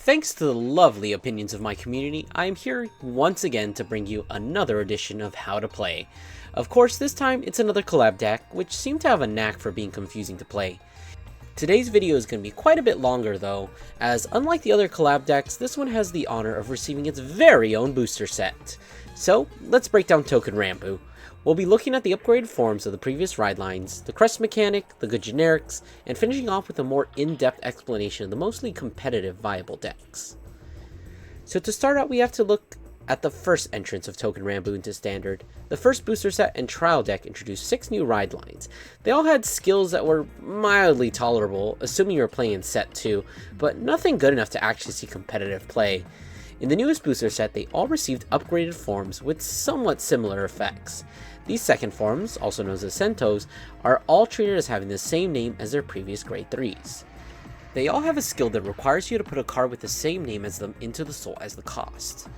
Thanks to the lovely opinions of my community, I am here once again to bring you another edition of How to Play. Of course, this time it's another collab deck, which seem to have a knack for being confusing to play. Today's video is going to be quite a bit longer though, as unlike the other collab decks, this one has the honor of receiving its very own booster set. So, let's break down Touken Ranbu. We'll be looking at the upgraded forms of the previous ride lines, the Crest mechanic, the good generics, and finishing off with a more in-depth explanation of the mostly competitive viable decks. So to start out, we have to look at the first entrance of Touken Ranbu into Standard. The first booster set and trial deck introduced 6 new ride lines. They all had skills that were mildly tolerable, assuming you were playing in set 2, but nothing good enough to actually see competitive play. In the newest booster set, they all received upgraded forms with somewhat similar effects. These second forms, also known as Sentos, are all treated as having the same name as their previous grade 3s. They all have a skill that requires you to put a card with the same name as them into the soul as the cost.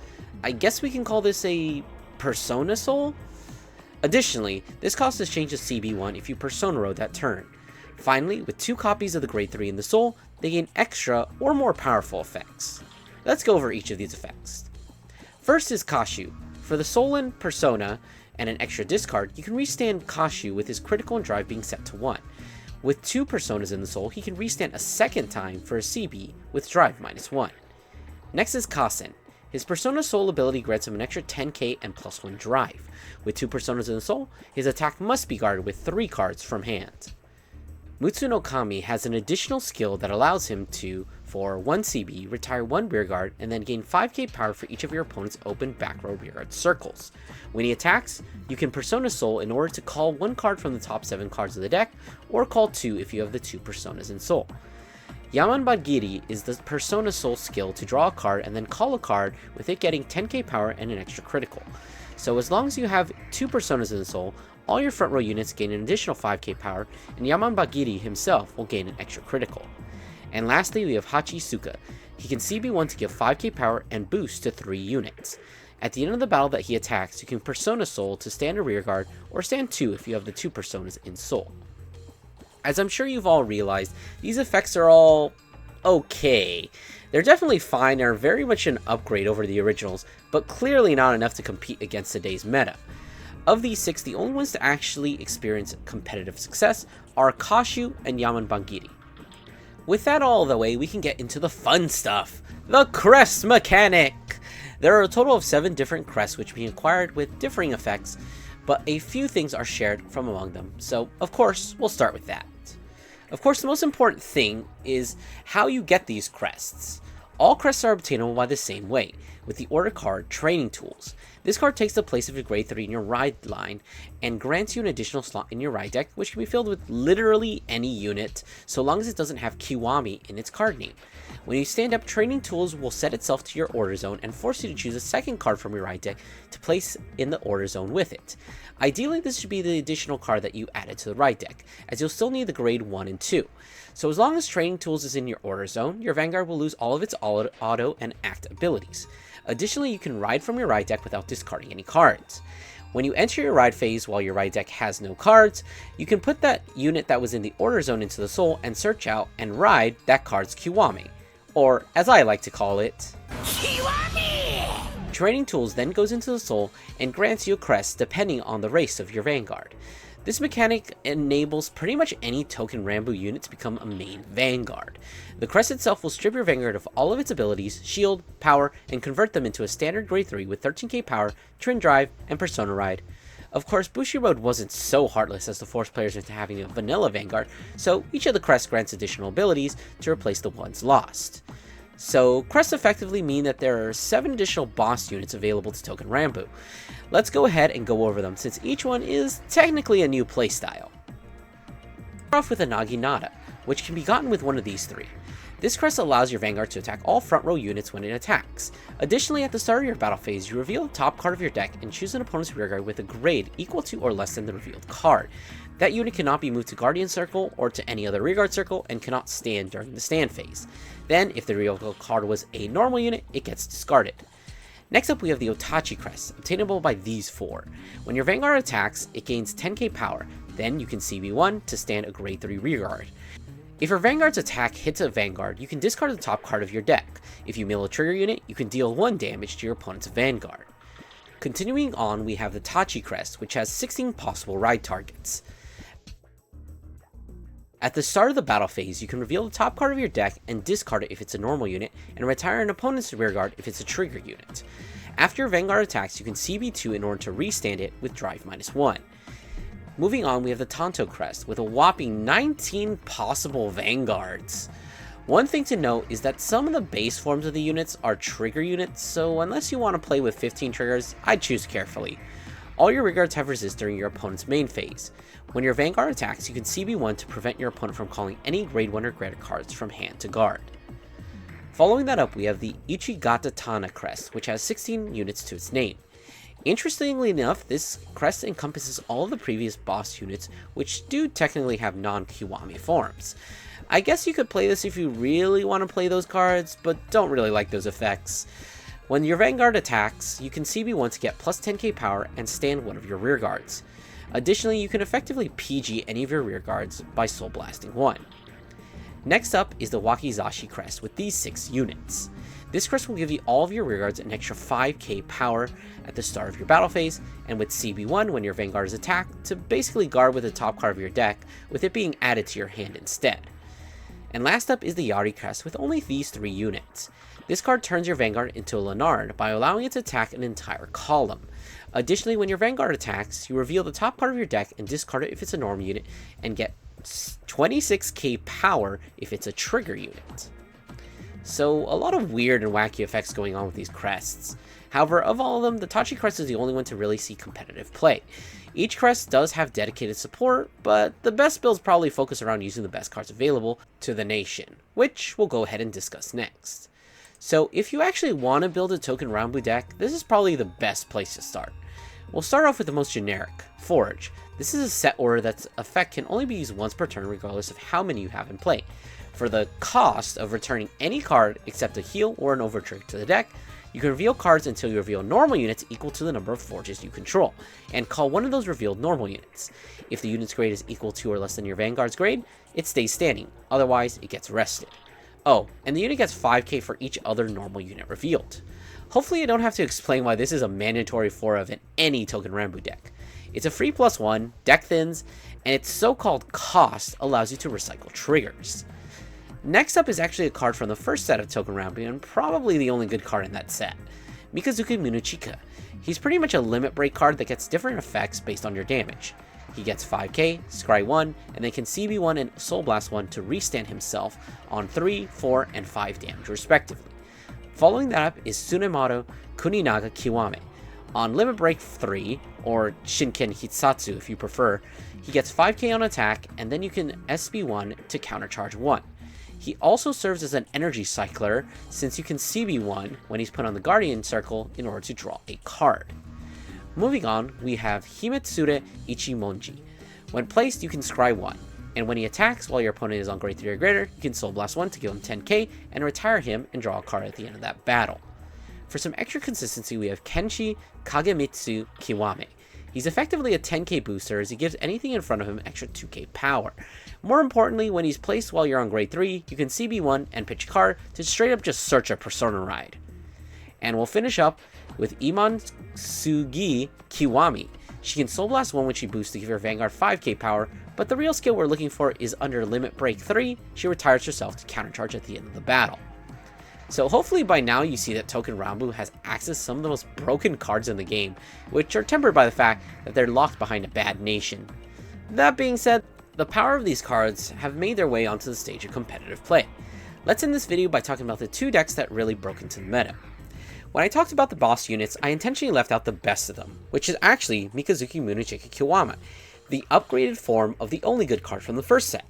I guess we can call this a Persona Soul? Additionally, this cost is changed to CB1 if you Persona Road that turn. Finally, with 2 copies of the grade 3 in the soul, they gain extra or more powerful effects. Let's go over each of these effects. First is Kashu. For the soul and Persona, and an extra discard, you can restand Kashu with his critical and drive being set to 1. With 2 Personas in the soul, he can restand a second time for a CB with drive -1. Next is Kasen. His Persona soul ability grants him an extra 10k and +1 drive. With 2 Personas in the soul, his attack must be guarded with 3 cards from hand. Mutsu no Kami has an additional skill that allows him to, for 1 CB, retire 1 rearguard and then gain 5k power for each of your opponent's open back row rearguard circles. When he attacks, you can Persona Soul in order to call 1 card from the top 7 cards of the deck, or call 2 if you have the 2 Personas in soul. Yamanbagiri is the Persona Soul skill to draw a card and then call a card with it getting 10k power and an extra critical. So as long as you have 2 Personas in the soul, all your front row units gain an additional 5k power, and Yamanbagiri himself will gain an extra critical. And lastly, we have Hachisuka. He can CB1 to give 5k power and boost to 3 units. At the end of the battle that he attacks, you can Persona Soul to stand a rearguard, or stand 2 if you have the 2 Personas in soul. As I'm sure you've all realized, these effects are all okay. They're definitely fine and are very much an upgrade over the originals, but clearly not enough to compete against today's meta. Of these 6, the only ones to actually experience competitive success are Kashu and Yamanbagiri. With that all the way, we can get into the fun stuff, the Crest mechanic! There are a total of 7 different crests which can be acquired with differing effects, but a few things are shared from among them, so of course, we'll start with that. Of course, the most important thing is how you get these crests. All crests are obtainable by the same way, with the order card Training Tools. This card takes the place of your grade 3 in your ride line, and grants you an additional slot in your ride deck, which can be filled with literally any unit, so long as it doesn't have Kiwami in its card name. When you stand up, Training Tools will set itself to your order zone and force you to choose a second card from your ride deck to place in the order zone with it. Ideally, this should be the additional card that you added to the ride deck, as you'll still need the grade 1 and 2. So as long as Training Tools is in your order zone, your Vanguard will lose all of its auto and act abilities. Additionally, you can ride from your ride deck without discarding any cards. When you enter your ride phase while your ride deck has no cards, you can put that unit that was in the order zone into the soul and search out and ride that card's Kiwami, or as I like to call it, Kiwami! Training Tools then goes into the soul and grants you a crest depending on the race of your Vanguard. This mechanic enables pretty much any Touken Ranbu unit to become a main Vanguard. The crest itself will strip your Vanguard of all of its abilities, shield, power, and convert them into a standard grade 3 with 13k power, Twin Drive, and Persona Ride. Of course, Bushiroad wasn't so heartless as to force players into having a vanilla Vanguard, so each of the crests grants additional abilities to replace the ones lost. So, crests effectively mean that there are 7 additional boss units available to Touken Ranbu. Let's go ahead and go over them, since each one is technically a new playstyle. Start off with a Naginata, which can be gotten with one of these 3. This crest allows your Vanguard to attack all front row units when it attacks. Additionally, at the start of your battle phase, you reveal the top card of your deck and choose an opponent's rearguard with a grade equal to or less than the revealed card. That unit cannot be moved to Guardian Circle or to any other rearguard circle and cannot stand during the stand phase. Then, if the revealed card was a normal unit, it gets discarded. Next up, we have the Otachi Crest, obtainable by these 4. When your Vanguard attacks, it gains 10k power, then you can CB1 to stand a grade 3 rearguard. If your Vanguard's attack hits a Vanguard, you can discard the top card of your deck. If you mill a trigger unit, you can deal 1 damage to your opponent's Vanguard. Continuing on, we have the Tachi Crest, which has 16 possible ride targets. At the start of the battle phase, you can reveal the top card of your deck and discard it if it's a normal unit, and retire an opponent's rearguard if it's a trigger unit. After your Vanguard attacks, you can CB2 in order to restand it with Drive -1. Moving on, we have the Tonto Crest, with a whopping 19 possible Vanguards. One thing to note is that some of the base forms of the units are trigger units, so unless you want to play with 15 triggers, I'd choose carefully. All your rearguards have resist during your opponent's main phase. When your Vanguard attacks, you can CB1 to prevent your opponent from calling any grade 1 or greater cards from hand to guard. Following that up, we have the Ichigata Tana Crest, which has 16 units to its name. Interestingly enough, this crest encompasses all of the previous boss units, which do technically have non-Kiwami forms. I guess you could play this if you really want to play those cards, but don't really like those effects. When your Vanguard attacks, you can CB1 to get plus 10k power and stand one of your rearguards. Additionally, you can effectively PG any of your rearguards by Soul Blasting 1. Next up is the Wakizashi Crest with these 6 units. This crest will give you all of your rearguards an extra 5k power at the start of your battle phase, and with CB1 when your Vanguard is attacked, to basically guard with the top card of your deck, with it being added to your hand instead. And last up is the Yari Crest with only these 3 units. This card turns your Vanguard into a Leonard by allowing it to attack an entire column. Additionally, when your Vanguard attacks, you reveal the top card of your deck and discard it if it's a normal unit, and get 26k power if it's a trigger unit. So a lot of weird and wacky effects going on with these crests. However, of all of them, the Tachi Crest is the only one to really see competitive play. Each crest does have dedicated support, but the best builds probably focus around using the best cards available to the nation, which we'll go ahead and discuss next. So if you actually want to build a Touken Ranbu deck, this is probably the best place to start. We'll start off with the most generic, Forge. This is a set order that's effect can only be used once per turn regardless of how many you have in play. For the cost of returning any card except a heal or an overtrigger to the deck, you can reveal cards until you reveal normal units equal to the number of forges you control, and call one of those revealed normal units. If the unit's grade is equal to or less than your Vanguard's grade, it stays standing, otherwise it gets rested. Oh, and the unit gets 5k for each other normal unit revealed. Hopefully I don't have to explain why this is a mandatory 4 of in any Touken Ranbu deck. It's a free +1, deck thins, and its so-called cost allows you to recycle triggers. Next up is actually a card from the first set of Touken Ranbu, and probably the only good card in that set, Mikazuki Munuchika. He's pretty much a limit break card that gets different effects based on your damage. He gets 5k, Scry 1, and then can CB1 and Soul Blast 1 to restand himself on 3, 4, and 5 damage respectively. Following that up is Tsunemaru Kuninaga Kiwame. On Limit Break 3, or Shinken Hitsatsu if you prefer, he gets 5k on attack, and then you can SB1 to countercharge 1. He also serves as an energy cycler, since you can CB1 when he's put on the Guardian Circle in order to draw a card. Moving on, we have Himetsure Ichimonji. When placed, you can Scry 1, and when he attacks while your opponent is on grade 3 or greater, you can Soul Blast 1 to give him 10k, and retire him and draw a card at the end of that battle. For some extra consistency, we have Kenshi Kagemitsu Kiwame. He's effectively a 10k booster as he gives anything in front of him extra 2k power. More importantly, when he's placed while you're on grade 3, you can CB1 and pitch a card to straight up just search a Persona ride. And we'll finish up with Imansugi Kiwami. She can Soul Blast 1 when she boosts to give her Vanguard 5k power, but the real skill we're looking for is under Limit Break 3, she retires herself to countercharge at the end of the battle. So hopefully by now you see that Touken Ranbu has access to some of the most broken cards in the game, which are tempered by the fact that they're locked behind a bad nation. That being said, the power of these cards have made their way onto the stage of competitive play. Let's end this video by talking about the 2 decks that really broke into the meta. When I talked about the boss units, I intentionally left out the best of them, which is actually Mikazuki Munuchika Kiwama, the upgraded form of the only good card from the first set.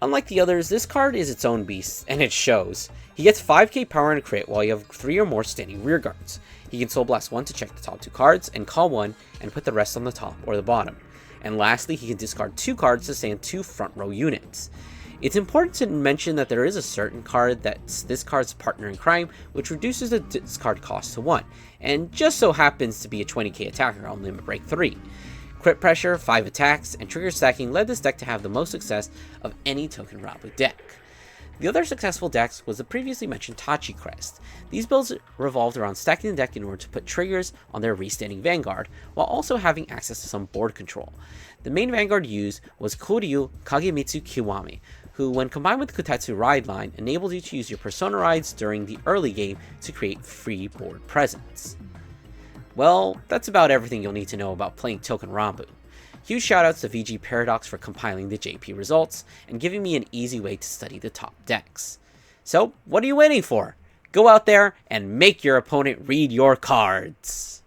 Unlike the others, this card is its own beast, and it shows. He gets 5k power and a crit while you have 3 or more standing rearguards. He can Soul Blast 1 to check the top 2 cards, and call 1, and put the rest on the top or the bottom. And lastly, he can discard 2 cards to stand 2 front row units. It's important to mention that there is a certain card that's this card's partner in crime, which reduces the discard cost to 1, and just so happens to be a 20k attacker on Limit Break 3. Crit pressure, 5 attacks, and trigger stacking led this deck to have the most success of any Touken Ranbu deck. The other successful decks was the previously mentioned Tachi Crest. These builds revolved around stacking the deck in order to put triggers on their restanding Vanguard, while also having access to some board control. The main Vanguard used was Koryu Kagemitsu Kiwami, who when combined with the Kotetsu Ride line enabled you to use your Persona Rides during the early game to create free board presence. Well, that's about everything you'll need to know about playing Touken Ranbu. Huge shoutouts to VG Paradox for compiling the JP results and giving me an easy way to study the top decks. So, what are you waiting for? Go out there and make your opponent read your cards!